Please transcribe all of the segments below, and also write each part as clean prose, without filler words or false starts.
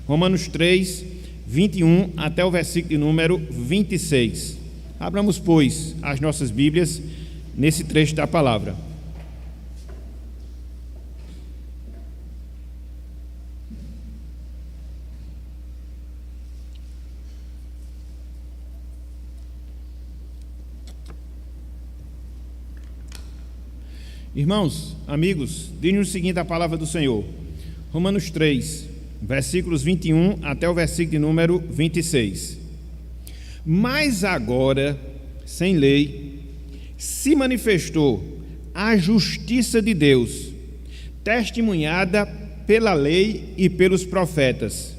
Romanos 3, 21 até o versículo de número 26. Abramos, pois, as nossas Bíblias nesse trecho da palavra. Irmãos, amigos, diz-nos o seguinte a palavra do Senhor. Romanos 3, versículos 21 até o versículo de número 26. Mas agora, sem lei, se manifestou a justiça de Deus, testemunhada pela lei e pelos profetas.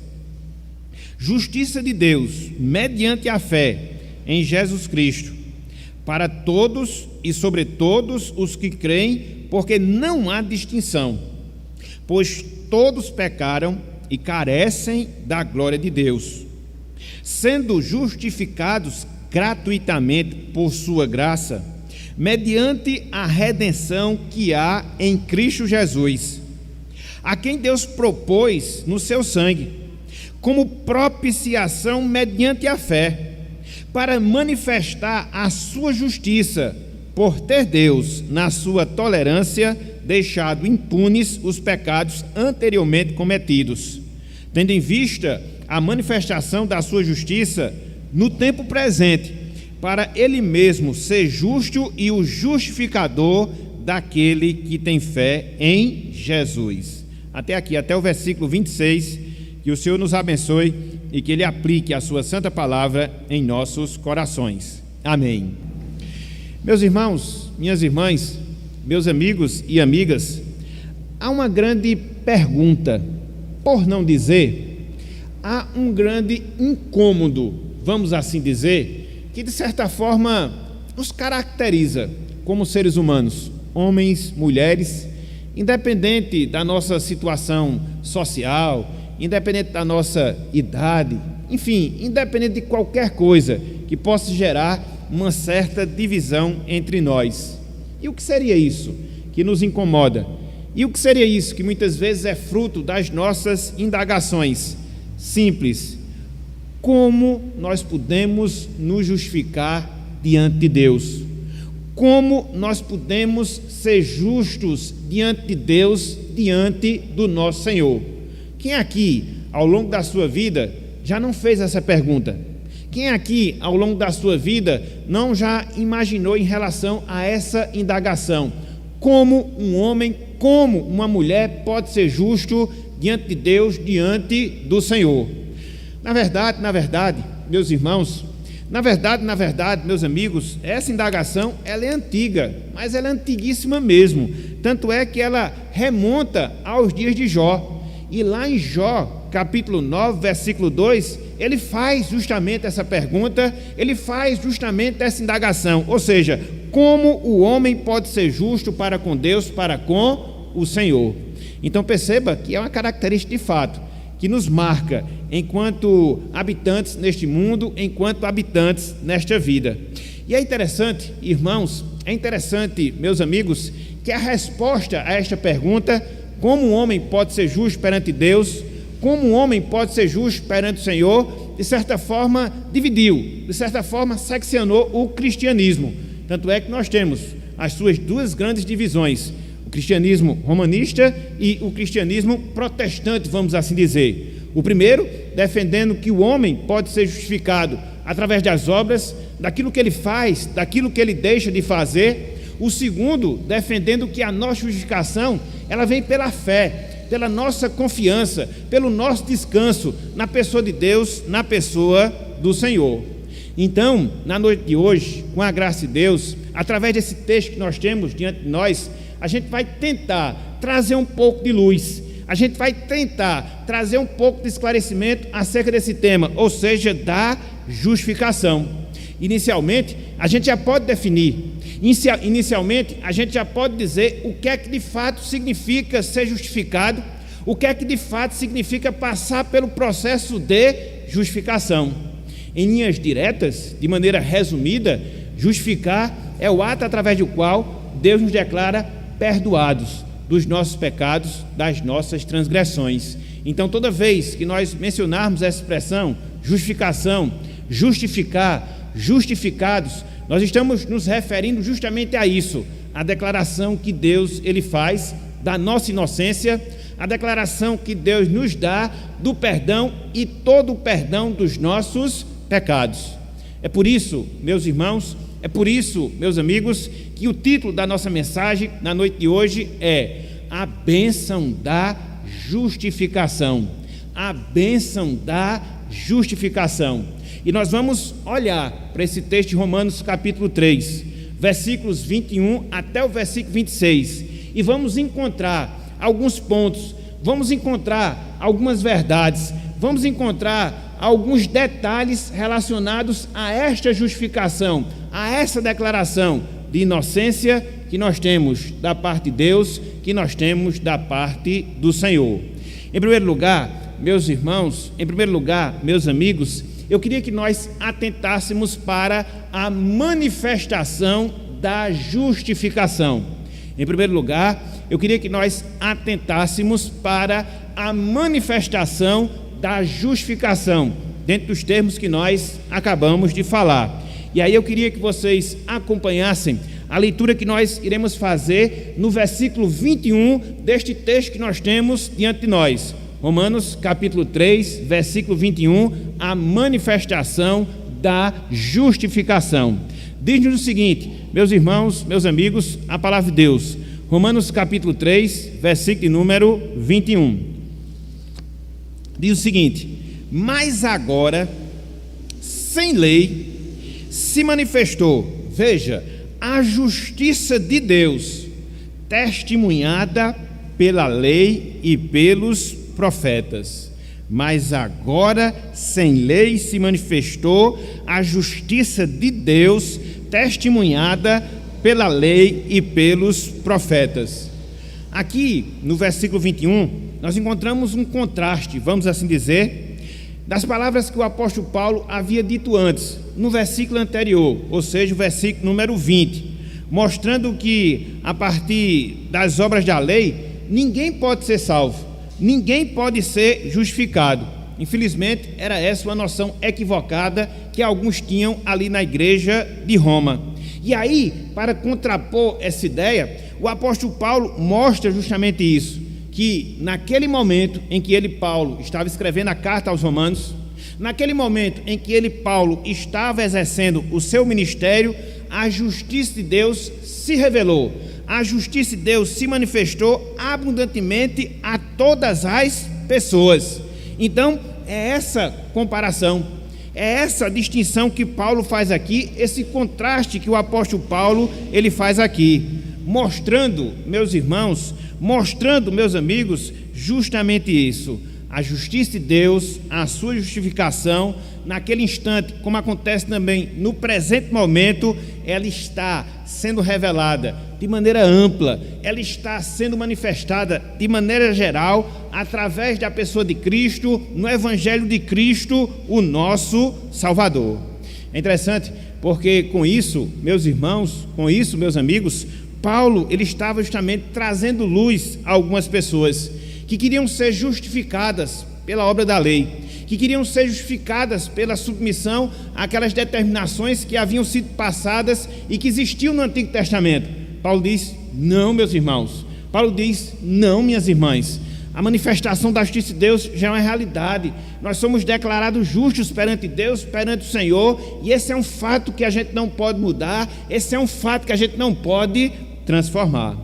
Justiça de Deus, mediante a fé em Jesus Cristo, para todos e sobre todos os que creem, porque não há distinção, pois todos pecaram e carecem da glória de Deus, sendo justificados gratuitamente por sua graça, mediante a redenção que há em Cristo Jesus, a quem Deus propôs no seu sangue, como propiciação mediante a fé, para manifestar a sua justiça, por ter Deus, na sua tolerância, deixado impunes os pecados anteriormente cometidos, tendo em vista a manifestação da sua justiça no tempo presente, para ele mesmo ser justo e o justificador daquele que tem fé em Jesus. Até aqui, até o versículo 26, que o Senhor nos abençoe e que Ele aplique a sua santa palavra em nossos corações. Amém. Meus irmãos, minhas irmãs, meus amigos e amigas, há uma grande pergunta, por não dizer, há um grande incômodo, vamos assim dizer, que de certa forma nos caracteriza como seres humanos, homens, mulheres, independente da nossa situação social, independente da nossa idade, enfim, independente de qualquer coisa que possa gerar uma certa divisão entre nós. E o que seria isso que nos incomoda? E o que seria isso que muitas vezes é fruto das nossas indagações simples? Como nós podemos nos justificar diante de Deus? Como nós podemos ser justos diante de Deus, diante do nosso Senhor? Quem aqui, ao longo da sua vida, já não fez essa pergunta? Quem aqui, ao longo da sua vida, não já imaginou em relação a essa indagação? Como um homem, como uma mulher pode ser justo diante de Deus, diante do Senhor? Na verdade, meus irmãos, na verdade, meus amigos, essa indagação, ela é antiga, mas ela é antiguíssima mesmo. Tanto é que ela remonta aos dias de Jó. E lá em Jó, capítulo 9, versículo 2, ele faz justamente essa pergunta, ele faz justamente essa indagação, ou seja, como o homem pode ser justo para com Deus, para com o Senhor. Então perceba que é uma característica de fato, que nos marca enquanto habitantes neste mundo, enquanto habitantes nesta vida. E é interessante, irmãos, meus amigos, que a resposta a esta pergunta, como um homem pode ser justo perante Deus, como um homem pode ser justo perante o Senhor, de certa forma dividiu, de certa forma seccionou o cristianismo. Tanto é que nós temos as suas duas grandes divisões, o cristianismo romanista e o cristianismo protestante, vamos assim dizer. O primeiro, defendendo que o homem pode ser justificado através das obras, daquilo que ele faz, daquilo que ele deixa de fazer. O segundo, defendendo que a nossa justificação, ela vem pela fé, pela nossa confiança, pelo nosso descanso na pessoa de Deus, na pessoa do Senhor. Então, na noite de hoje, com a graça de Deus, através desse texto que nós temos diante de nós, a gente vai tentar trazer um pouco de luz, a gente vai tentar trazer um pouco de esclarecimento acerca desse tema, ou seja, da justificação. Inicialmente, a gente já pode definir, inicialmente, a gente já pode dizer o que é que de fato significa ser justificado, o que é que de fato significa passar pelo processo de justificação. Em linhas diretas, de maneira resumida, justificar é o ato através do qual Deus nos declara perdoados dos nossos pecados, das nossas transgressões. Então, toda vez que nós mencionarmos essa expressão, justificação, justificar, justificados, nós estamos nos referindo justamente a isso, a declaração que Deus ele faz da nossa inocência, a declaração que Deus nos dá do perdão e todo o perdão dos nossos pecados. É por isso, meus irmãos, é por isso, meus amigos, que o título da nossa mensagem na noite de hoje é a bênção da justificação. A bênção da justificação. E nós vamos olhar para esse texto de Romanos capítulo 3, versículos 21 até o versículo 26, e vamos encontrar alguns pontos, vamos encontrar algumas verdades, vamos encontrar alguns detalhes relacionados a esta justificação, a essa declaração de inocência que nós temos da parte de Deus, que nós temos da parte do Senhor. Em primeiro lugar, meus irmãos, em primeiro lugar, meus amigos, eu queria que nós atentássemos para a manifestação da justificação. Em primeiro lugar, eu queria que nós atentássemos para a manifestação da justificação, dentro dos termos que nós acabamos de falar. E aí eu queria que vocês acompanhassem a leitura que nós iremos fazer no versículo 21 deste texto que nós temos diante de nós. Romanos capítulo 3, versículo 21, a manifestação da justificação. Diz-nos o seguinte, meus irmãos, meus amigos, a palavra de Deus. Romanos capítulo 3, versículo número 21. Diz o seguinte: mas agora, sem lei, se manifestou, veja, a justiça de Deus, testemunhada pela lei e pelos profetas. Mas agora, sem lei, se manifestou a justiça de Deus, testemunhada pela lei e pelos profetas. Aqui, no versículo 21, nós encontramos um contraste, vamos assim dizer, das palavras que o apóstolo Paulo havia dito antes, no versículo anterior, ou seja, o versículo número 20, mostrando que, a partir das obras da lei, ninguém pode ser salvo, ninguém pode ser justificado. Infelizmente, era essa uma noção equivocada que alguns tinham ali na igreja de Roma. E aí, para contrapor essa ideia, o apóstolo Paulo mostra justamente isso, que naquele momento em que ele, Paulo, estava escrevendo a carta aos Romanos, naquele momento em que ele, Paulo, estava exercendo o seu ministério, a justiça de Deus se revelou, a justiça de Deus se manifestou abundantemente a todas as pessoas. Então, é essa comparação, é essa distinção que Paulo faz aqui, esse contraste que o apóstolo Paulo ele faz aqui, mostrando, meus irmãos, mostrando, meus amigos, justamente isso, a justiça de Deus, a sua justificação, naquele instante, como acontece também no presente momento, ela está sendo revelada de maneira ampla, ela está sendo manifestada de maneira geral, através da pessoa de Cristo, no Evangelho de Cristo, o nosso Salvador. É interessante, porque com isso, meus irmãos, com isso, meus amigos, Paulo, ele estava justamente trazendo luz a algumas pessoas que queriam ser justificadas pela obra da lei, que queriam ser justificadas pela submissão àquelas determinações que haviam sido passadas e que existiam no Antigo Testamento. Paulo diz: não, meus irmãos. Paulo diz: não, minhas irmãs. A manifestação da justiça de Deus já é uma realidade. Nós somos declarados justos perante Deus, perante o Senhor, e esse é um fato que a gente não pode mudar, esse é um fato que a gente não pode transformar.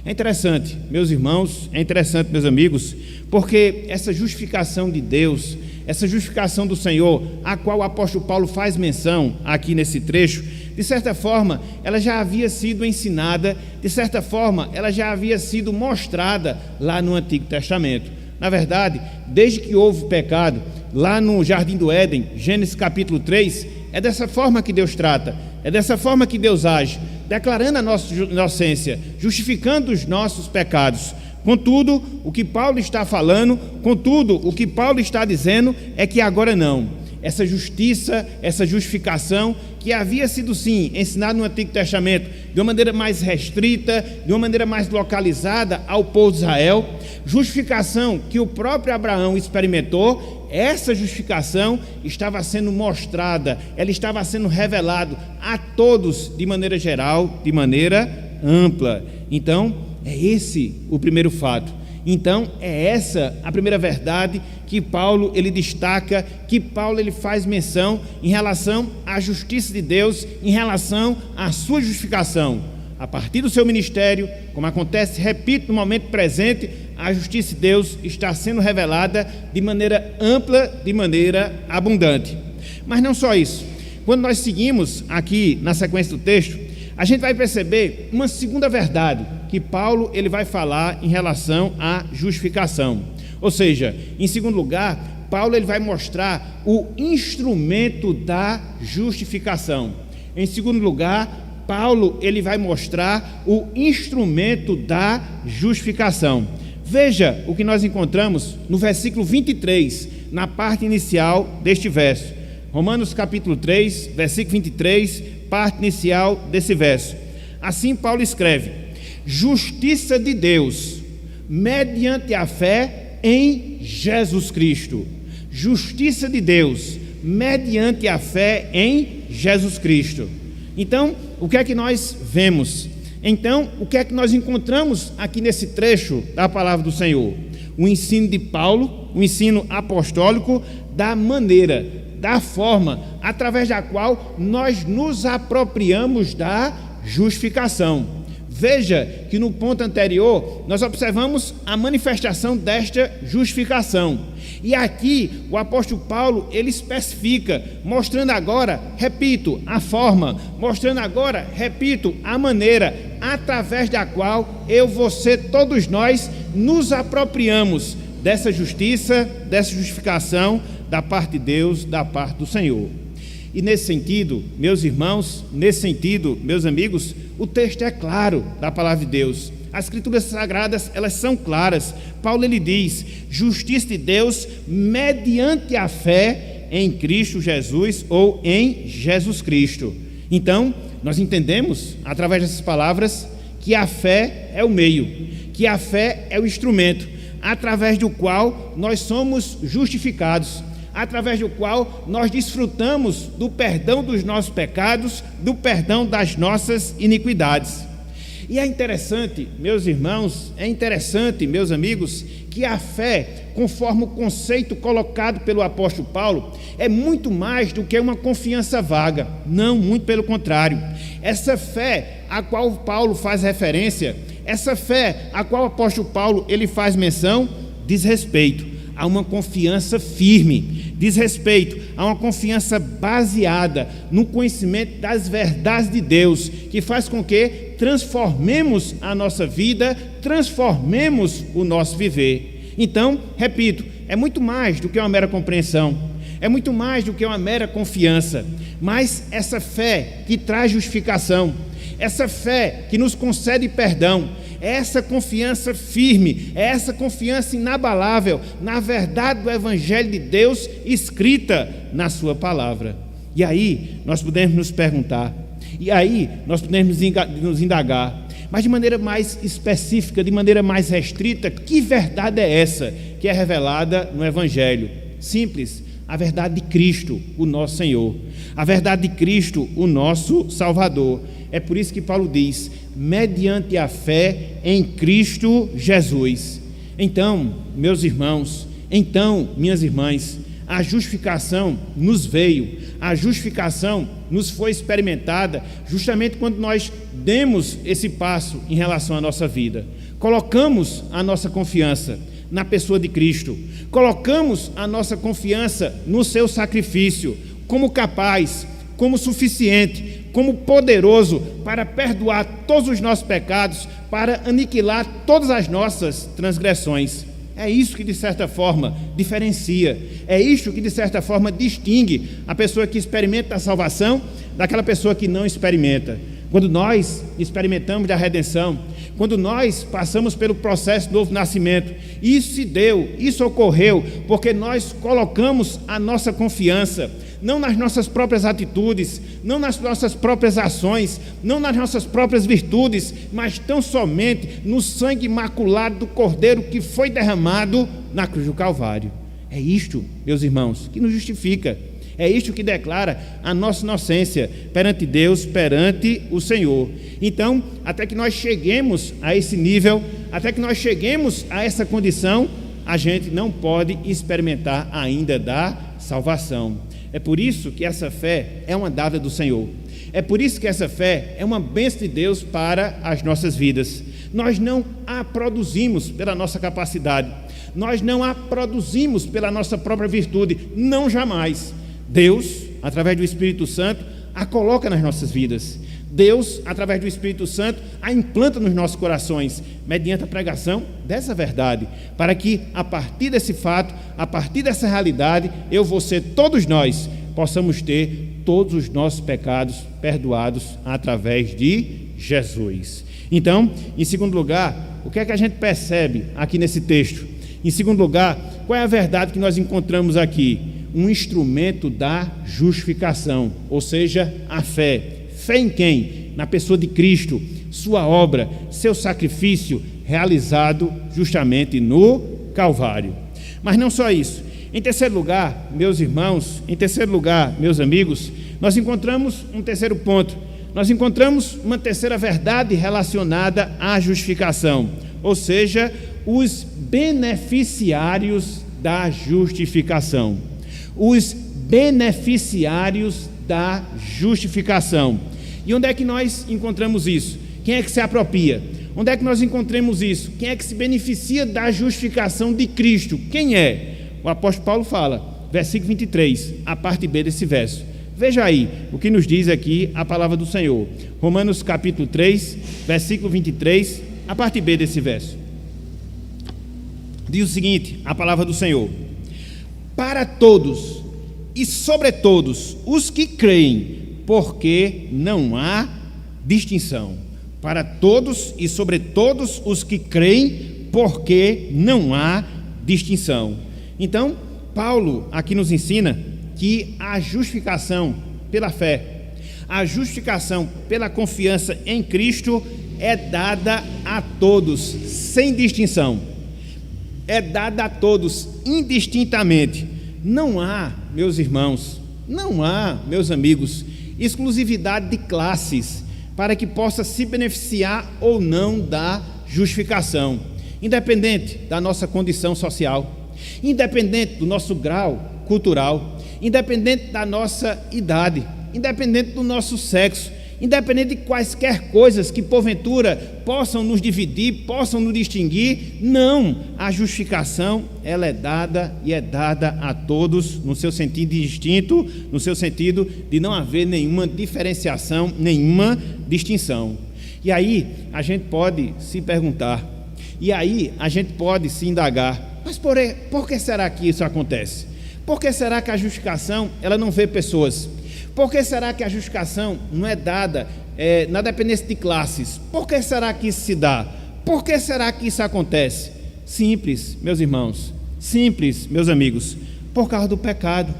É interessante, meus irmãos, é interessante, meus amigos, porque essa justificação de Deus, essa justificação do Senhor, a qual o apóstolo Paulo faz menção aqui nesse trecho, de certa forma, ela já havia sido ensinada, de certa forma, ela já havia sido mostrada lá no Antigo Testamento. Na verdade, desde que houve pecado, lá no Jardim do Éden, Gênesis capítulo 3, é dessa forma que Deus trata, é dessa forma que Deus age, declarando a nossa inocência, justificando os nossos pecados. Contudo, o que Paulo está falando, contudo, o que Paulo está dizendo é que agora não. essa justiça, essa justificação que havia sido sim ensinada no Antigo Testamento de uma maneira mais restrita, de uma maneira mais localizada ao povo de Israel, justificação que o próprio Abraão experimentou. Essa justificação estava sendo mostrada, ela estava sendo revelada a todos de maneira geral, de maneira ampla. Então, é esse o primeiro fato. Então, é essa a primeira verdade que Paulo ele destaca, que Paulo ele faz menção em relação à justiça de Deus, em relação à sua justificação. A partir do seu ministério, como acontece, repito, no momento presente, a justiça de Deus está sendo revelada de maneira ampla, de maneira abundante. Mas não só isso. Quando nós seguimos aqui na sequência do texto, a gente vai perceber uma segunda verdade que Paulo ele vai falar em relação à justificação. Ou seja, em segundo lugar, Paulo ele vai mostrar o instrumento da justificação. Em segundo lugar, Paulo ele vai mostrar o instrumento da justificação. Veja o que nós encontramos no versículo 23, na parte inicial deste verso. Romanos capítulo 3, versículo 23, parte inicial desse verso. Assim Paulo escreve: justiça de Deus mediante a fé em Jesus Cristo. Justiça de Deus mediante a fé em Jesus Cristo. Então, o que é que nós vemos? Então, o que é que nós encontramos aqui nesse trecho da palavra do Senhor? O ensino de Paulo, o ensino apostólico da maneira, da forma, através da qual nós nos apropriamos da justificação. Veja que no ponto anterior nós observamos a manifestação desta justificação. E aqui o apóstolo Paulo ele especifica, mostrando agora, repito, a forma, mostrando agora, repito, a maneira através da qual eu, você, todos nós nos apropriamos dessa justiça, dessa justificação da parte de Deus, da parte do Senhor. E nesse sentido, meus irmãos, nesse sentido, meus amigos, o texto é claro da palavra de Deus. As escrituras sagradas, elas são claras. Paulo ele diz: justiça de Deus mediante a fé em Cristo Jesus ou em Jesus Cristo. Então, nós entendemos, através dessas palavras, que a fé é o meio, que a fé é o instrumento, através do qual nós somos justificados, através do qual nós desfrutamos do perdão dos nossos pecados, do perdão das nossas iniquidades. E é interessante, meus irmãos, é interessante, meus amigos, que a fé, conforme o conceito colocado pelo apóstolo Paulo, é muito mais do que uma confiança vaga. Não, muito pelo contrário. Essa fé a qual Paulo faz referência, essa fé a qual o apóstolo Paulo ele faz menção, diz respeito a uma confiança firme, diz respeito a uma confiança baseada no conhecimento das verdades de Deus, que faz com que transformemos a nossa vida, transformemos o nosso viver. Então, repito, é muito mais do que uma mera compreensão, é muito mais do que uma mera confiança, mas essa fé que traz justificação, essa fé que nos concede perdão, é essa confiança firme, é essa confiança inabalável na verdade do Evangelho de Deus escrita na sua palavra. E aí nós podemos nos perguntar, e aí nós podemos nos indagar, mas de maneira mais específica, de maneira mais restrita, que verdade é essa que é revelada no Evangelho? Simples, a verdade de Cristo, o nosso Senhor, a verdade de Cristo, o nosso Salvador. É por isso que Paulo diz: mediante a fé em Cristo Jesus. Então, meus irmãos, então, minhas irmãs, a justificação nos veio, a justificação nos foi experimentada justamente quando nós demos esse passo em relação à nossa vida. Colocamos a nossa confiança na pessoa de Cristo, colocamos a nossa confiança no seu sacrifício, como capaz, como suficiente, como poderoso para perdoar todos os nossos pecados, para aniquilar todas as nossas transgressões. É isso que de certa forma diferencia, é isso que de certa forma distingue a pessoa que experimenta a salvação daquela pessoa que não experimenta. Quando nós experimentamos da redenção, quando nós passamos pelo processo do novo nascimento. Isso se deu, isso ocorreu, porque nós colocamos a nossa confiança, não nas nossas próprias atitudes, não nas nossas próprias ações, não nas nossas próprias virtudes, mas tão somente no sangue imaculado do Cordeiro que foi derramado na cruz do Calvário. É isto, meus irmãos, que nos justifica. É isto que declara a nossa inocência perante Deus, perante o Senhor. Então, até que nós cheguemos a esse nível, até que nós cheguemos a essa condição, a gente não pode experimentar ainda da salvação. É por isso que essa fé é uma dádiva do Senhor. É por isso que essa fé é uma bênção de Deus para as nossas vidas. Nós não a produzimos pela nossa capacidade, nós não a produzimos pela nossa própria virtude, não, jamais. Deus, através do Espírito Santo, a coloca nas nossas vidas. Deus, através do Espírito Santo, a implanta nos nossos corações, mediante a pregação dessa verdade, para que, a partir desse fato, a partir dessa realidade, eu, você, todos nós, possamos ter todos os nossos pecados perdoados através de Jesus. Então, em segundo lugar, o que é que a gente percebe aqui nesse texto? Em segundo lugar, qual é a verdade que nós encontramos aqui? Um instrumento da justificação, ou seja, a fé. Fé em quem? Na pessoa de Cristo, sua obra, seu sacrifício realizado justamente no Calvário. Mas não só isso. Em terceiro lugar, meus irmãos, em terceiro lugar, meus amigos, nós encontramos um terceiro ponto. Nós encontramos uma terceira verdade relacionada à justificação, ou seja, os beneficiários da justificação. Os beneficiários da justificação. E onde é que nós encontramos isso? Quem é que se apropria? Onde é que nós encontramos isso? Quem é que se beneficia da justificação de Cristo? Quem é? O apóstolo Paulo fala, versículo 23, a parte B desse verso. Veja aí o que nos diz aqui a palavra do Senhor. Romanos capítulo 3, versículo 23, a parte B desse verso. Diz o seguinte, a palavra do Senhor: para todos e sobre todos os que creem, porque não há distinção. Para todos e sobre todos os que creem, porque não há distinção. Então, Paulo aqui nos ensina que a justificação pela fé, a justificação pela confiança em Cristo é dada a todos, sem distinção. É dada a todos, indistintamente. Não há, meus irmãos, não há, meus amigos, exclusividade de classes para que possa se beneficiar ou não da justificação, independente da nossa condição social, independente do nosso grau cultural, independente da nossa idade, independente do nosso sexo, independente de quaisquer coisas que porventura possam nos dividir, possam nos distinguir. Não, a justificação ela é dada e é dada a todos no seu sentido distinto, no seu sentido de não haver nenhuma diferenciação, nenhuma distinção. E aí a gente pode se perguntar, e aí a gente pode se indagar, mas por que será que isso acontece? Por que será que a justificação ela não vê pessoas? Por que será que a justificação não é dada na dependência de classes? Por que será que isso se dá? Por que será que isso acontece? Simples, meus irmãos, simples, meus amigos, por causa do pecado.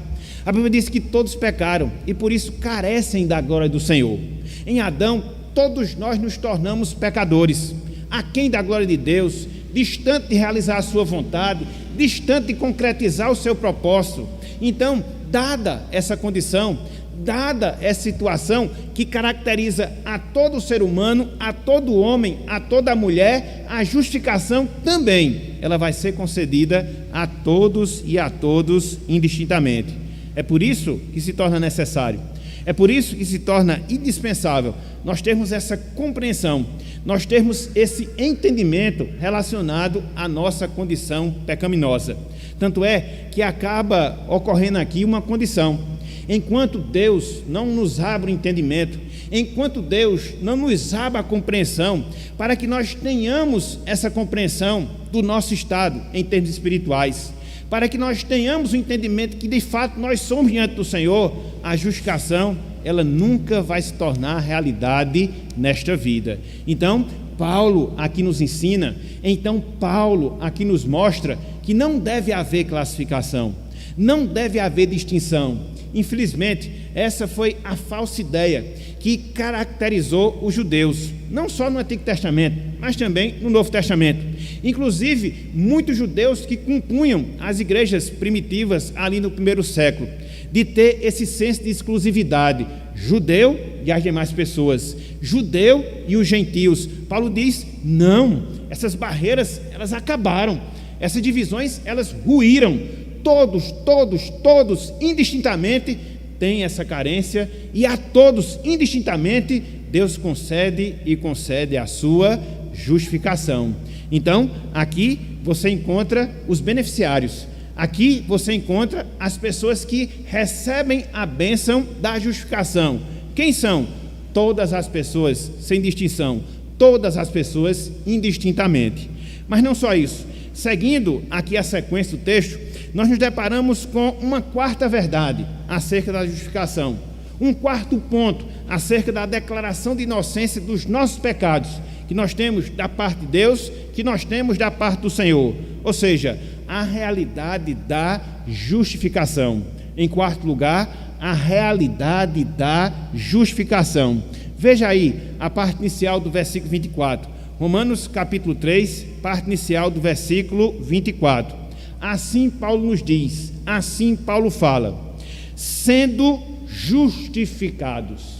A Bíblia diz que todos pecaram e por isso carecem da glória do Senhor. Em Adão, todos nós nos tornamos pecadores, aquém da glória de Deus, distante de realizar a sua vontade, distante de concretizar o seu propósito. Então, dada essa condição, dada essa situação que caracteriza a todo ser humano, a todo homem, a toda mulher, a justificação também, ela vai ser concedida a todos e a todos indistintamente. É por isso que se torna necessário, é por isso que se torna indispensável nós termos essa compreensão, nós termos esse entendimento relacionado à nossa condição pecaminosa. Tanto é que acaba ocorrendo aqui uma condição. Enquanto Deus não nos abre o entendimento, enquanto Deus não nos abre a compreensão, para que nós tenhamos essa compreensão do nosso estado em termos espirituais, para que nós tenhamos o entendimento que de fato nós somos diante do Senhor, a justificação, ela nunca vai se tornar realidade nesta vida. Então, Paulo aqui nos ensina, então Paulo aqui nos mostra que não deve haver classificação, não deve haver distinção. Infelizmente, essa foi a falsa ideia que caracterizou os judeus, não só no Antigo Testamento, mas também no Novo Testamento. Inclusive, muitos judeus que compunham as igrejas primitivas ali no primeiro século, de ter esse senso de exclusividade, judeu e as demais pessoas, judeu e os gentios. Paulo diz, não, essas barreiras, elas acabaram, essas divisões, elas ruíram, todos, indistintamente, têm essa carência, e a todos, indistintamente, Deus concede a sua justificação. Então, aqui você encontra os beneficiários, aqui você encontra as pessoas que recebem a bênção da justificação. Quem são? Todas as pessoas, sem distinção, todas as pessoas indistintamente. Mas não só isso, seguindo aqui a sequência do texto, nós nos deparamos com uma quarta verdade acerca da justificação, um quarto ponto acerca da declaração de inocência dos nossos pecados, que nós temos da parte de Deus, que nós temos da parte do Senhor, ou seja, a realidade da justificação. Em quarto lugar, a realidade da justificação. Veja aí a parte inicial do versículo 24, Romanos capítulo 3, parte inicial do versículo 24. Assim Paulo nos diz, assim Paulo fala, sendo justificados.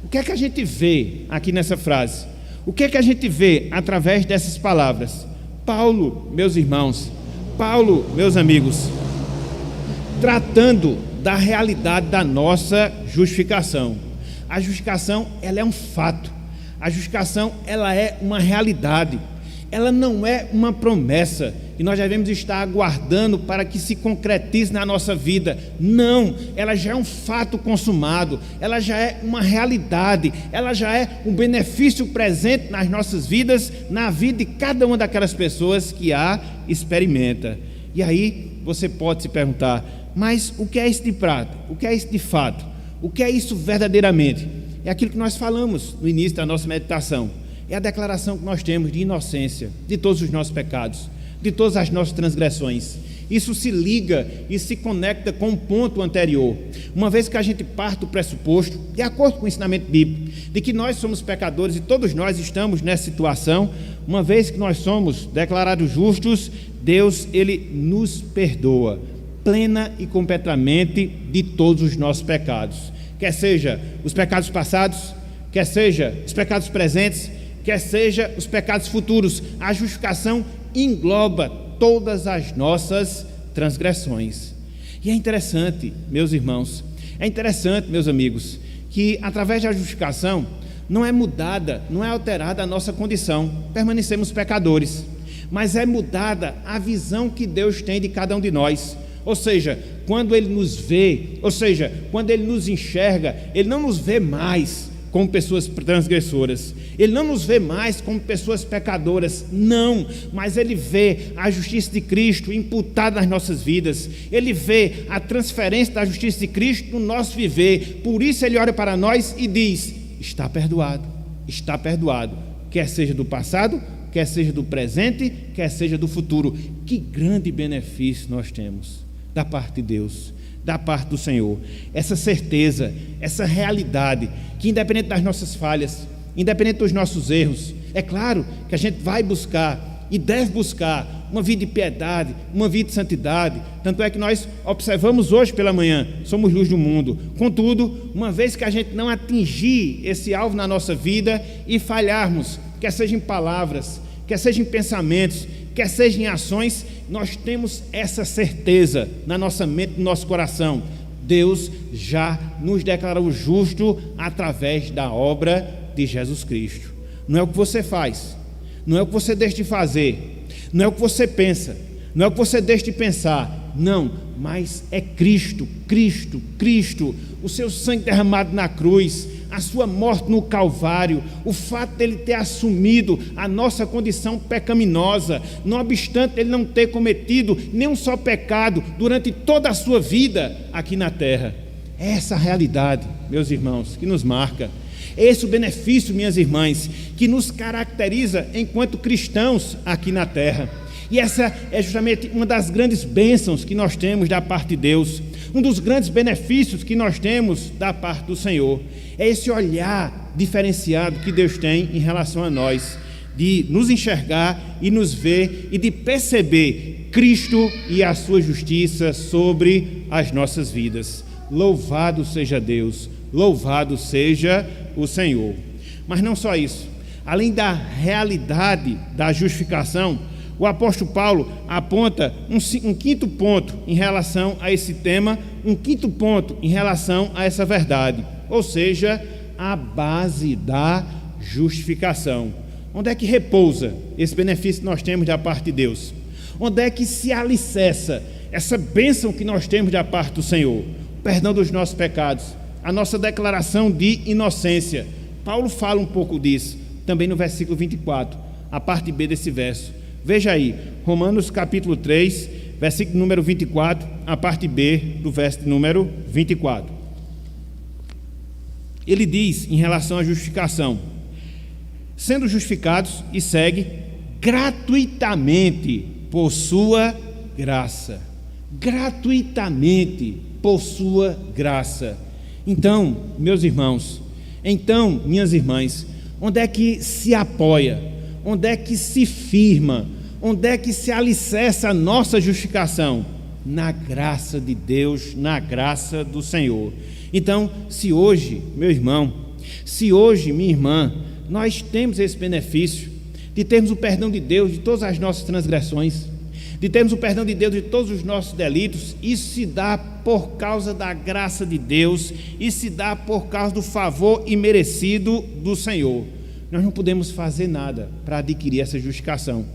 O que é que a gente vê aqui nessa frase? O que é que a gente vê através dessas palavras? Paulo, meus irmãos, Paulo, meus amigos, tratando da realidade da nossa justificação. A justificação, ela é um fato. A justificação, ela é uma realidade. Ela não é uma promessa que nós devemos estar aguardando para que se concretize na nossa vida. Não, ela já é um fato consumado, ela já é uma realidade, ela já é um benefício presente nas nossas vidas, na vida de cada uma daquelas pessoas que a experimenta. E aí você pode se perguntar, mas o que é isso de prato? O que é isso de fato? O que é isso verdadeiramente? É aquilo que nós falamos no início da nossa meditação. É a declaração que nós temos de inocência de todos os nossos pecados, de todas as nossas transgressões. Isso se liga e se conecta com o ponto anterior, uma vez que a gente parte do pressuposto, de acordo com o ensinamento bíblico, de que nós somos pecadores e todos nós estamos nessa situação. Uma vez que nós somos declarados justos, Deus, Ele nos perdoa plena e completamente de todos os nossos pecados, quer seja os pecados passados, quer seja os pecados presentes, quer seja os pecados futuros. A justificação engloba todas as nossas transgressões. E é interessante, meus irmãos, meus amigos, que através da justificação não é mudada, não é alterada a nossa condição, permanecemos pecadores, mas é mudada a visão que Deus tem de cada um de nós. Ou seja, quando Ele nos vê, quando Ele nos enxerga, Ele não nos vê mais como pessoas transgressoras, Ele não nos vê mais como pessoas pecadoras, não, mas Ele vê a justiça de Cristo imputada nas nossas vidas, Ele vê a transferência da justiça de Cristo no nosso viver. Por isso Ele olha para nós e diz, está perdoado, quer seja do passado, quer seja do presente, quer seja do futuro. Que grande benefício nós temos da parte de Deus, da parte do Senhor, essa certeza, essa realidade, que independente das nossas falhas, independente dos nossos erros, é claro que a gente vai buscar e deve buscar uma vida de piedade, uma vida de santidade. Tanto é que nós observamos hoje pela manhã, somos luz do mundo. Contudo, uma vez que a gente não atingir esse alvo na nossa vida e falharmos, quer seja em palavras, quer seja em pensamentos, quer seja em ações, nós temos essa certeza na nossa mente, no nosso coração. Deus já nos declarou justo através da obra de Jesus Cristo. Não é o que você faz, não é o que você deixa de fazer, não é o que você pensa, não é o que você deixa de pensar, não, mas é Cristo, o seu sangue derramado na cruz, a sua morte no Calvário, o fato dele ter assumido a nossa condição pecaminosa, não obstante ele não ter cometido nenhum só pecado durante toda a sua vida aqui na terra. É essa realidade, meus irmãos, que nos marca. Esse é o benefício, minhas irmãs, que nos caracteriza enquanto cristãos aqui na terra. E essa é justamente uma das grandes bênçãos que nós temos da parte de Deus. Um dos grandes benefícios que nós temos da parte do Senhor é esse olhar diferenciado que Deus tem em relação a nós, de nos enxergar e nos ver e de perceber Cristo e a sua justiça sobre as nossas vidas. Louvado seja Deus, louvado seja o Senhor. Mas não só isso, além da realidade da justificação, o apóstolo Paulo aponta um quinto ponto em relação a esse tema, um quinto ponto em relação a essa verdade, ou seja, a base da justificação. Onde é que repousa esse benefício que nós temos da parte de Deus? Onde é que se alicerça essa bênção que nós temos da parte do Senhor? O perdão dos nossos pecados, a nossa declaração de inocência. Paulo fala um pouco disso, também no versículo 24, a parte B desse verso. Veja aí, Romanos capítulo 3, versículo número 24, a parte B do verso número 24. Ele diz em relação à justificação: sendo justificados, e segue, gratuitamente por sua graça. Gratuitamente por sua graça. Então, meus irmãos, então, minhas irmãs, onde é que se apoia? Onde é que se firma? Onde é que se alicerça a nossa justificação? Na graça de Deus, na graça do Senhor. Então, se hoje, meu irmão, se hoje, minha irmã, nós temos esse benefício de termos o perdão de Deus de todas as nossas transgressões, de termos o perdão de Deus de todos os nossos delitos, isso se dá por causa da graça de Deus, isso se dá por causa do favor imerecido do Senhor. Nós não podemos fazer nada para adquirir essa justificação.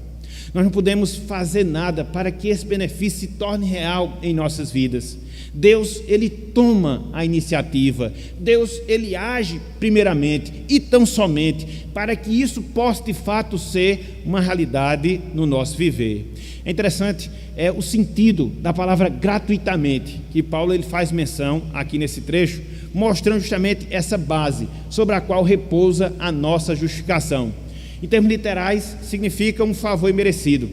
Nós não podemos fazer nada para que esse benefício se torne real em nossas vidas. Deus, Ele toma a iniciativa. Deus, Ele age primeiramente e tão somente para que isso possa de fato ser uma realidade no nosso viver. É interessante o sentido da palavra gratuitamente, que Paulo ele faz menção aqui nesse trecho, mostrando justamente essa base sobre a qual repousa a nossa justificação. Em termos literais, significa um favor imerecido,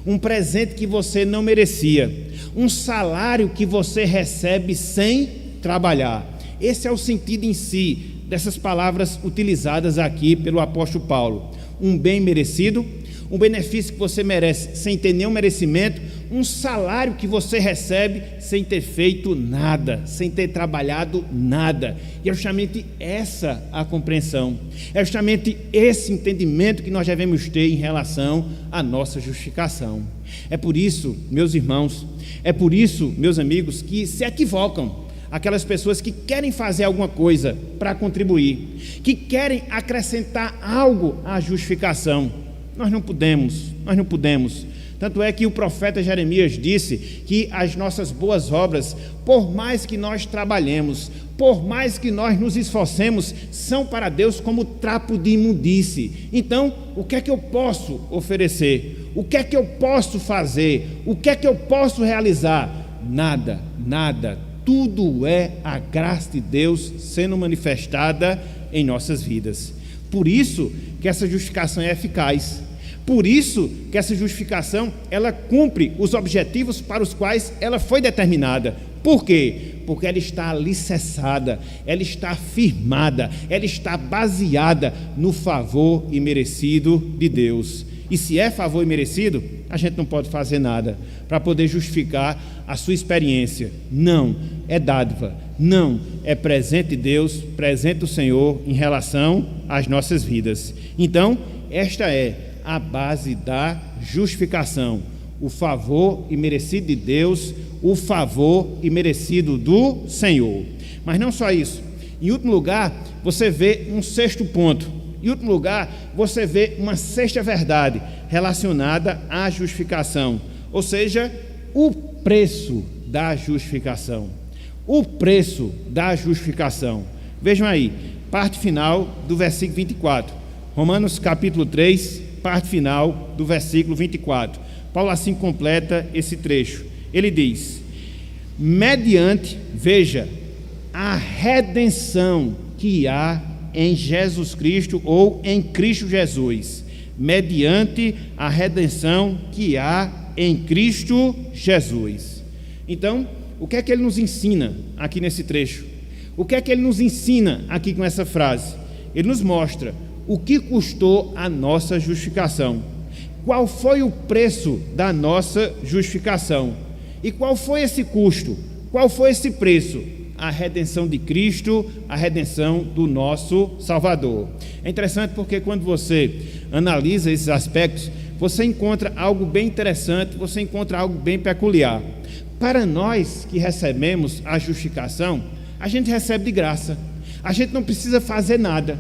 um presente que você não merecia, um salário que você recebe sem trabalhar. Esse é o sentido em si dessas palavras utilizadas aqui pelo apóstolo Paulo. Um bem merecido, um benefício que você merece sem ter nenhum merecimento, um salário que você recebe sem ter feito nada, sem ter trabalhado nada. E é justamente essa a compreensão, é justamente esse entendimento que nós devemos ter em relação à nossa justificação. É por isso, meus irmãos, é por isso, meus amigos, que se equivocam aquelas pessoas que querem fazer alguma coisa para contribuir, que querem acrescentar algo à justificação. Nós não podemos. Tanto é que o profeta Jeremias disse que as nossas boas obras, por mais que nós trabalhemos, por mais que nós nos esforcemos, são para Deus como trapo de imundície. Então, o que é que eu posso oferecer? O que é que eu posso fazer? O que é que eu posso realizar? Nada. Tudo é a graça de Deus sendo manifestada em nossas vidas. Por isso que essa justificação é eficaz. Por isso que essa justificação, ela cumpre os objetivos para os quais ela foi determinada. Por quê? Porque ela está alicerçada, ela está firmada, ela está baseada no favor imerecido de Deus. E se é favor imerecido, a gente não pode fazer nada para poder justificar a sua experiência. Não, é dádiva, não, é presente de Deus, presente do Senhor em relação às nossas vidas. Então, esta é a base da justificação, o favor imerecido de Deus, o favor imerecido do Senhor. Mas não só isso, em último lugar, você vê um sexto ponto, em último lugar, você vê uma sexta verdade relacionada à justificação, ou seja, o preço da justificação. O preço da justificação. Vejam aí, parte final do versículo 24, Romanos capítulo 3, parte final do versículo 24. Paulo assim completa esse trecho. Ele diz: mediante, veja, a redenção que há em Jesus Cristo ou em Cristo Jesus, mediante a redenção que há em Cristo Jesus. Então, o que é que ele nos ensina aqui nesse trecho? O que é que ele nos ensina aqui com essa frase? Ele nos mostra o que custou a nossa justificação. Qual foi o preço da nossa justificação? E qual foi esse custo? Qual foi esse preço? A redenção de Cristo, a redenção do nosso Salvador. É interessante porque quando você analisa esses aspectos, você encontra algo bem interessante, você encontra algo bem peculiar. Para nós que recebemos a justificação, a gente recebe de graça. A gente não precisa fazer nada.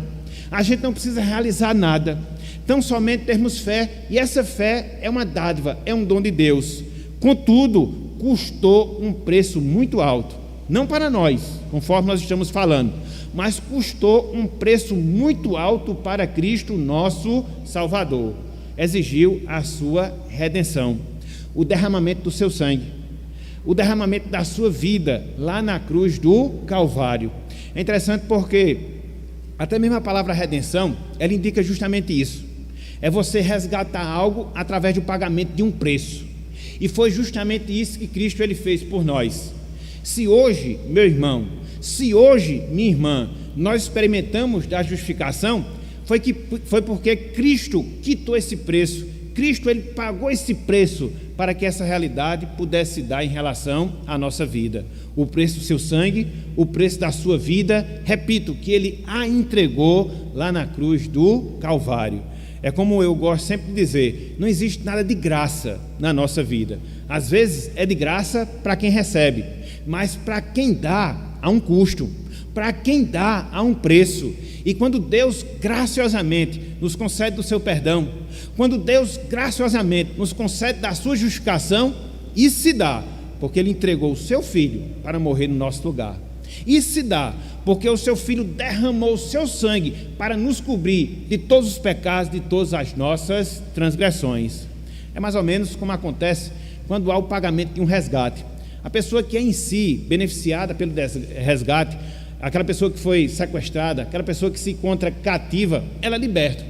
A gente não precisa realizar nada. Tão somente termos fé, e essa fé é uma dádiva, é um dom de Deus. Contudo, custou um preço muito alto. Não para nós, conforme nós estamos falando, mas custou um preço muito alto para Cristo, nosso Salvador. Exigiu a sua redenção, o derramamento do seu sangue, o derramamento da sua vida lá na cruz do Calvário. É interessante porque até mesmo a palavra redenção, ela indica justamente isso. É você resgatar algo através do pagamento de um preço. E foi justamente isso que Cristo ele fez por nós. Se hoje, meu irmão, se hoje, minha irmã, nós experimentamos da justificação, foi porque Cristo quitou esse preço. Cristo ele pagou esse preço para que essa realidade pudesse dar em relação à nossa vida. O preço do seu sangue, o preço da sua vida, repito, que ele a entregou lá na cruz do Calvário. É como eu gosto sempre de dizer, não existe nada de graça na nossa vida. Às vezes é de graça para quem recebe, mas para quem dá, há um custo. Para quem dá, há um preço. E quando Deus graciosamente nos concede do seu perdão, quando Deus graciosamente nos concede da sua justificação, isso se dá porque Ele entregou o seu Filho para morrer no nosso lugar. Isso se dá porque o seu Filho derramou o seu sangue para nos cobrir de todos os pecados, de todas as nossas transgressões. É mais ou menos como acontece quando há o pagamento de um resgate. A pessoa que é em si beneficiada pelo resgate, aquela pessoa que foi sequestrada, aquela pessoa que se encontra cativa, ela liberta,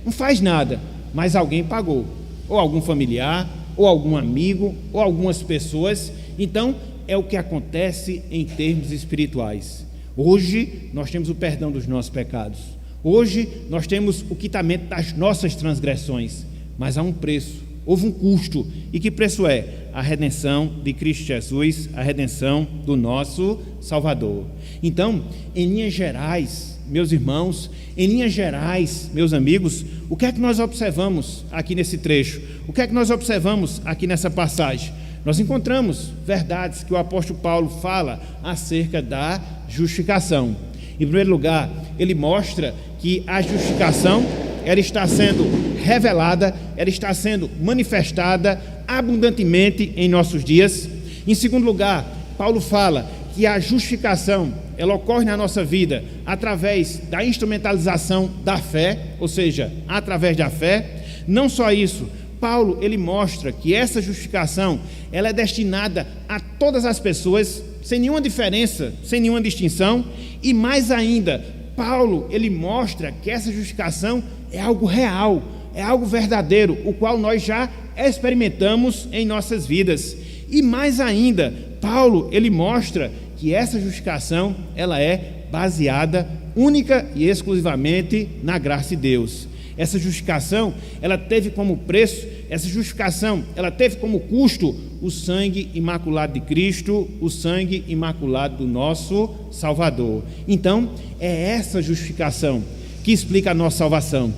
não faz nada, mas alguém pagou, ou algum familiar, ou algum amigo, ou algumas pessoas. Então é o que acontece em termos espirituais. Hoje nós temos o perdão dos nossos pecados, hoje nós temos o quitamento das nossas transgressões, mas há um preço, houve um custo. E que preço é? A redenção de Cristo Jesus, a redenção do nosso Salvador. Então, em linhas gerais, meus irmãos, em linhas gerais, meus amigos, o que é que nós observamos aqui nesse trecho? O que é que nós observamos aqui nessa passagem? Nós encontramos verdades que o apóstolo Paulo fala acerca da justificação. Em primeiro lugar, ele mostra que a justificação ela está sendo revelada, ela está sendo manifestada abundantemente em nossos dias. Em segundo lugar, Paulo fala que a justificação ela ocorre na nossa vida através da instrumentalização da fé, ou seja, através da fé. Não só isso, Paulo ele mostra que essa justificação ela é destinada a todas as pessoas, sem nenhuma diferença, sem nenhuma distinção. E mais ainda, Paulo ele mostra que essa justificação é algo real, é algo verdadeiro, o qual nós já experimentamos em nossas vidas. E mais ainda, Paulo ele mostra que essa justificação ela é baseada única e exclusivamente na graça de Deus. Essa justificação ela teve como preço, essa justificação ela teve como custo o sangue imaculado de Cristo, o sangue imaculado do nosso Salvador. Então é essa justificação que explica a nossa salvação.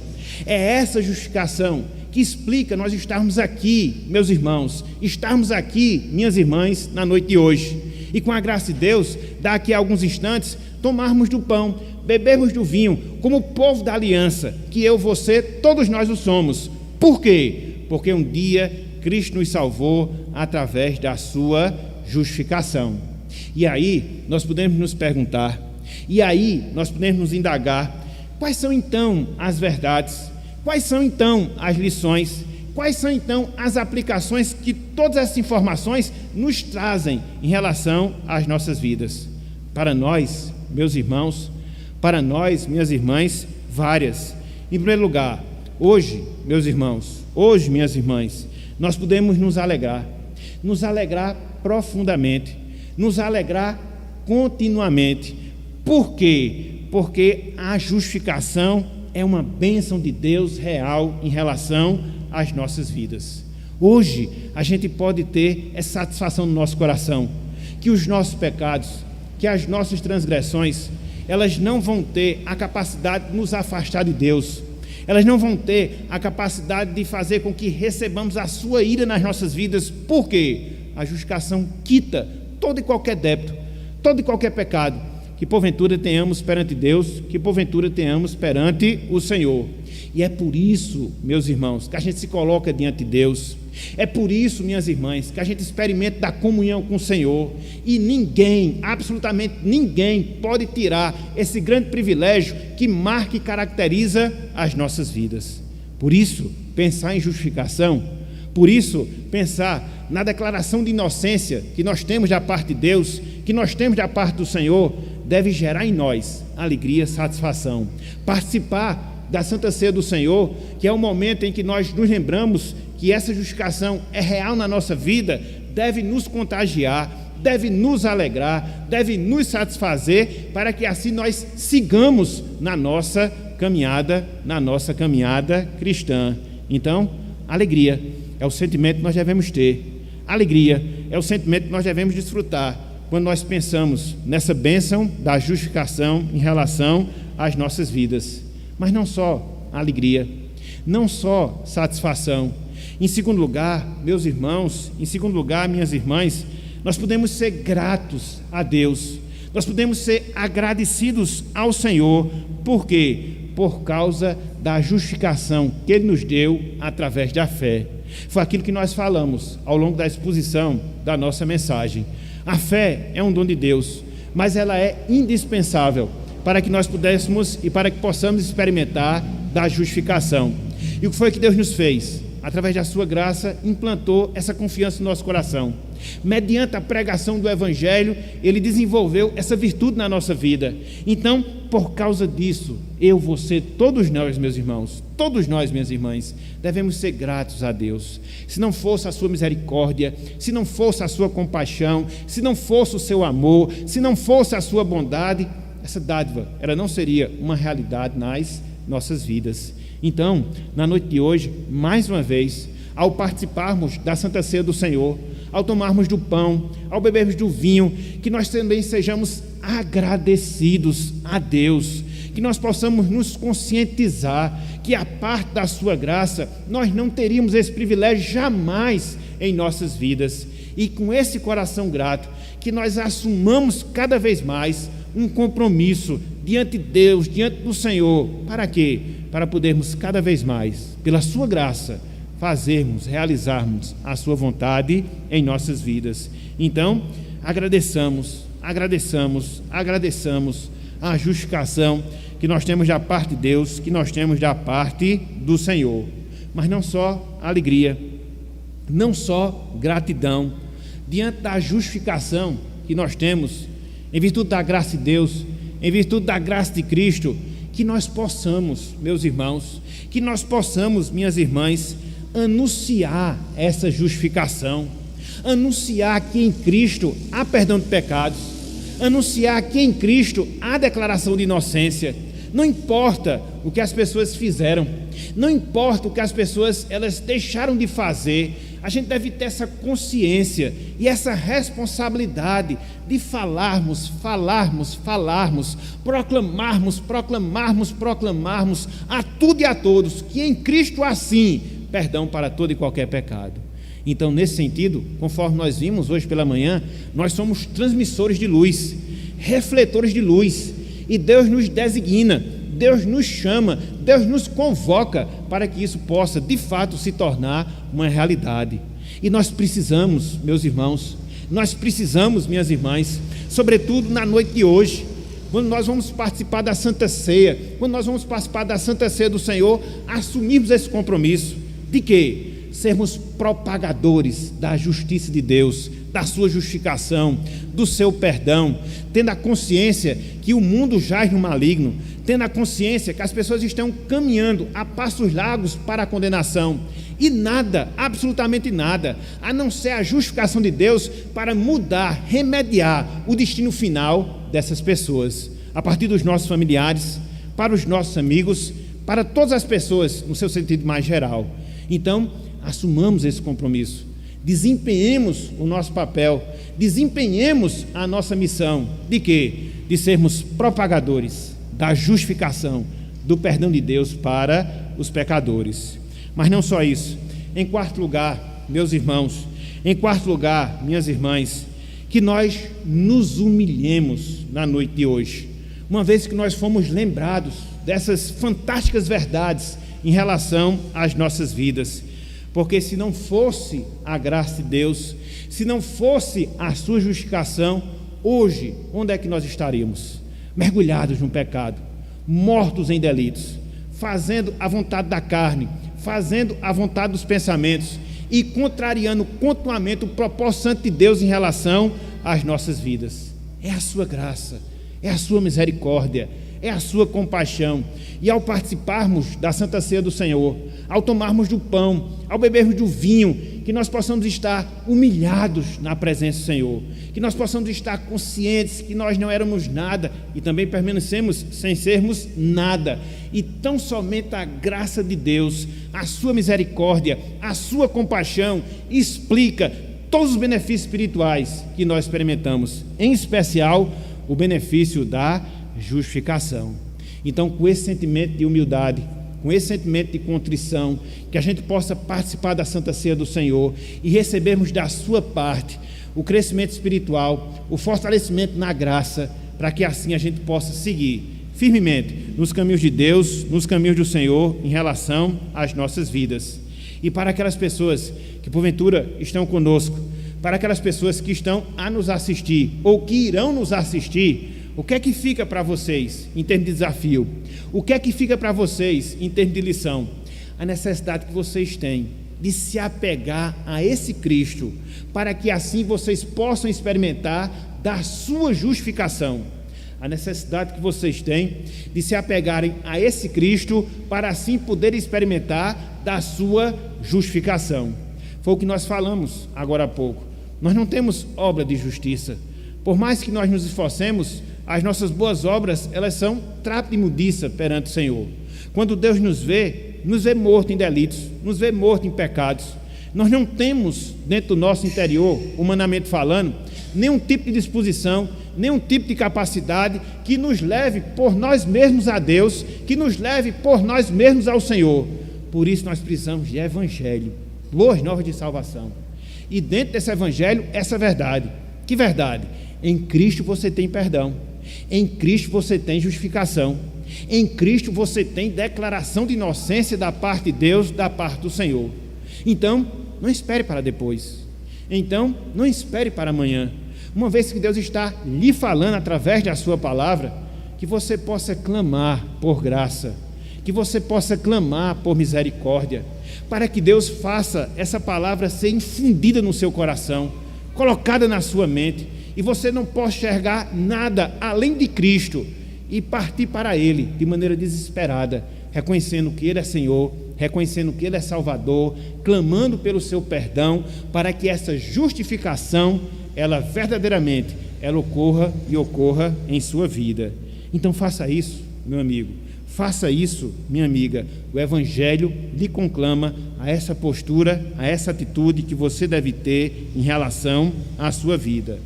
É essa justificação que explica nós estarmos aqui, meus irmãos, estarmos aqui, minhas irmãs, na noite de hoje. E com a graça de Deus, daqui a alguns instantes, tomarmos do pão, bebermos do vinho, como o povo da aliança, que eu, você, todos nós o somos. Por quê? Porque um dia Cristo nos salvou através da sua justificação. E aí nós podemos nos perguntar, e aí nós podemos nos indagar, quais são então as verdades? Quais são então as lições? Quais são então as aplicações que todas essas informações nos trazem em relação às nossas vidas? Para nós, meus irmãos, Para nós, minhas irmãs, várias. Em primeiro lugar, hoje, meus irmãos, hoje, minhas irmãs, nós podemos nos alegrar profundamente, nos alegrar continuamente. Por quê? Porque a justificação é uma bênção de Deus real em relação às nossas vidas. Hoje, a gente pode ter essa satisfação no nosso coração, que os nossos pecados, que as nossas transgressões, elas não vão ter a capacidade de nos afastar de Deus. Elas não vão ter a capacidade de fazer com que recebamos a sua ira nas nossas vidas. Por quê? A justificação quita todo e qualquer débito, todo e qualquer pecado que porventura tenhamos perante Deus, que porventura tenhamos perante o Senhor. E é por isso, meus irmãos, que a gente se coloca diante de Deus. É por isso, minhas irmãs, que a gente experimenta da comunhão com o Senhor. E ninguém, absolutamente ninguém, pode tirar esse grande privilégio que marca e caracteriza as nossas vidas. Por isso, pensar em justificação, por isso, pensar na declaração de inocência que nós temos da parte de Deus, que nós temos da parte do Senhor, deve gerar em nós alegria, satisfação. Participar da Santa Ceia do Senhor, que é o momento em que nós nos lembramos que essa justificação é real na nossa vida, deve nos contagiar, deve nos alegrar, deve nos satisfazer, para que assim nós sigamos na nossa caminhada cristã. Então, alegria é o sentimento que nós devemos ter. Alegria é o sentimento que nós devemos desfrutar quando nós pensamos nessa bênção da justificação em relação às nossas vidas. Mas não só alegria, não só satisfação. Em segundo lugar, meus irmãos, em segundo lugar, minhas irmãs, nós podemos ser gratos a Deus, nós podemos ser agradecidos ao Senhor. Por quê? Por causa da justificação que Ele nos deu através da fé. Foi aquilo que nós falamos ao longo da exposição da nossa mensagem. A fé é um dom de Deus, mas ela é indispensável para que nós pudéssemos e para que possamos experimentar da justificação. E o que foi que Deus nos fez? Através da sua graça, implantou essa confiança no nosso coração. Mediante a pregação do Evangelho, Ele desenvolveu essa virtude na nossa vida. Então, por causa disso, eu, você, todos nós, meus irmãos, todos nós, minhas irmãs, devemos ser gratos a Deus. Se não fosse a sua misericórdia, se não fosse a sua compaixão, se não fosse o seu amor, se não fosse a sua bondade, essa dádiva, ela não seria uma realidade nas nossas vidas. Então, na noite de hoje, mais uma vez, ao participarmos da Santa Ceia do Senhor, ao tomarmos do pão, ao bebermos do vinho, que nós também sejamos agradecidos a Deus, que nós possamos nos conscientizar que a parte da sua graça, nós não teríamos esse privilégio jamais em nossas vidas. E com esse coração grato, que nós assumamos cada vez mais um compromisso diante de Deus, diante do Senhor. Para quê? Para podermos cada vez mais, pela sua graça, realizarmos a sua vontade em nossas vidas. Então, agradeçamos a justificação que nós temos da parte de Deus, que nós temos da parte do Senhor. Mas não só alegria, não só gratidão, diante da justificação que nós temos, em virtude da graça de Deus, em virtude da graça de Cristo, que nós possamos, meus irmãos, que nós possamos, minhas irmãs, anunciar essa justificação, anunciar que em Cristo há perdão de pecados, anunciar que em Cristo há declaração de inocência. Não importa o que as pessoas fizeram, não importa o que as pessoas elas deixaram de fazer, a gente deve ter essa consciência e essa responsabilidade de falarmos, proclamarmos a tudo e a todos que em Cristo há sim perdão para todo e qualquer pecado. Então, nesse sentido, conforme nós vimos hoje pela manhã, nós somos transmissores de luz, refletores de luz, e Deus nos designa, Deus nos chama, Deus nos convoca para que isso possa de fato se tornar uma realidade. E nós precisamos, meus irmãos, nós precisamos, minhas irmãs, sobretudo na noite de hoje, quando nós vamos participar da Santa Ceia, quando nós vamos participar da Santa Ceia do Senhor, assumirmos esse compromisso de quê? sermos propagadores da justiça de Deus, da sua justificação, do seu perdão, tendo a consciência que o mundo jaz no maligno, tendo a consciência que as pessoas estão caminhando a passos largos para a condenação, e nada, absolutamente nada, a não ser a justificação de Deus para mudar, remediar o destino final dessas pessoas, a partir dos nossos familiares, para os nossos amigos, para todas as pessoas, no seu sentido mais geral. Então, assumamos esse compromisso, desempenhemos o nosso papel, desempenhemos a nossa missão, de quê? De sermos propagadores da justificação, do perdão de Deus para os pecadores. Mas não só isso. Em quarto lugar, meus irmãos, em quarto lugar, minhas irmãs, que nós nos humilhemos na noite de hoje, uma vez que nós fomos lembrados dessas fantásticas verdades em relação às nossas vidas. Porque se não fosse a graça de Deus, se não fosse a sua justificação, hoje, onde é que nós estaríamos? Mergulhados no pecado, mortos em delitos, fazendo a vontade da carne, fazendo a vontade dos pensamentos e contrariando continuamente o propósito santo de Deus em relação às nossas vidas. É a sua graça, é a sua misericórdia, é a sua compaixão. E ao participarmos da Santa Ceia do Senhor, ao tomarmos do pão, ao bebermos do vinho, que nós possamos estar humilhados na presença do Senhor, que nós possamos estar conscientes que nós não éramos nada e também permanecemos sem sermos nada, e tão somente a graça de Deus, a sua misericórdia, a sua compaixão explica todos os benefícios espirituais que nós experimentamos, em especial o benefício da justificação. Então, com esse sentimento de humildade, com esse sentimento de contrição, que a gente possa participar da Santa Ceia do Senhor e recebermos da sua parte o crescimento espiritual, o fortalecimento na graça, para que assim a gente possa seguir firmemente nos caminhos de Deus, nos caminhos do Senhor em relação às nossas vidas. E para aquelas pessoas que porventura estão conosco, para aquelas pessoas que estão a nos assistir ou que irão nos assistir, o que é que fica para vocês em termos de desafio? O que é que fica para vocês em termos de lição? A necessidade que vocês têm de se apegar a esse Cristo, para que assim vocês possam experimentar da sua justificação. A necessidade que vocês têm de se apegarem a esse Cristo, para assim poderem experimentar da sua justificação. Foi o que nós falamos agora há pouco. Nós não temos obra de justiça. Por mais que nós nos esforcemos, as nossas boas obras, elas são trapo de imundícia perante o Senhor. Quando Deus nos vê morto em delitos, nos vê morto em pecados. Nós não temos dentro do nosso interior, humanamente falando, nenhum tipo de disposição, nenhum tipo de capacidade que nos leve por nós mesmos a Deus, que nos leve por nós mesmos ao Senhor. Por isso nós precisamos de evangelho, boas novas de salvação. E dentro desse evangelho, essa verdade. Que verdade? Em Cristo você tem perdão, em Cristo você tem justificação, em Cristo você tem declaração de inocência da parte de Deus, da parte do Senhor. Então, não espere para depois, então não espere para amanhã, uma vez que Deus está lhe falando através da sua palavra, que você possa clamar por graça, que você possa clamar por misericórdia, para que Deus faça essa palavra ser infundida no seu coração, colocada na sua mente, e você não pode enxergar nada além de Cristo e partir para Ele de maneira desesperada, reconhecendo que Ele é Senhor, reconhecendo que Ele é Salvador, clamando pelo seu perdão, para que essa justificação, ela verdadeiramente, ela ocorra e ocorra em sua vida. Então faça isso, meu amigo, faça isso, minha amiga. O Evangelho lhe conclama a essa postura, a essa atitude que você deve ter em relação à sua vida.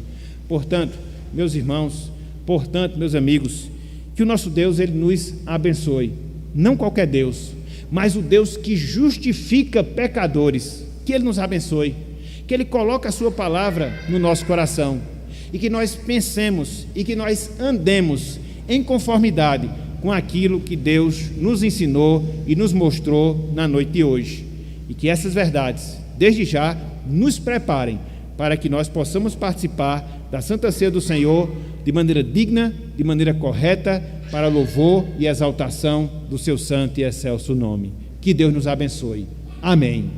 Portanto, meus irmãos, portanto, meus amigos, que o nosso Deus, Ele nos abençoe. Não qualquer Deus, mas o Deus que justifica pecadores. Que Ele nos abençoe, que Ele coloque a sua palavra no nosso coração e que nós pensemos e que nós andemos em conformidade com aquilo que Deus nos ensinou e nos mostrou na noite de hoje. E que essas verdades, desde já, nos preparem para que nós possamos participar da Santa Ceia do Senhor de maneira digna, de maneira correta, para louvor e exaltação do seu santo e excelso nome. Que Deus nos abençoe. Amém.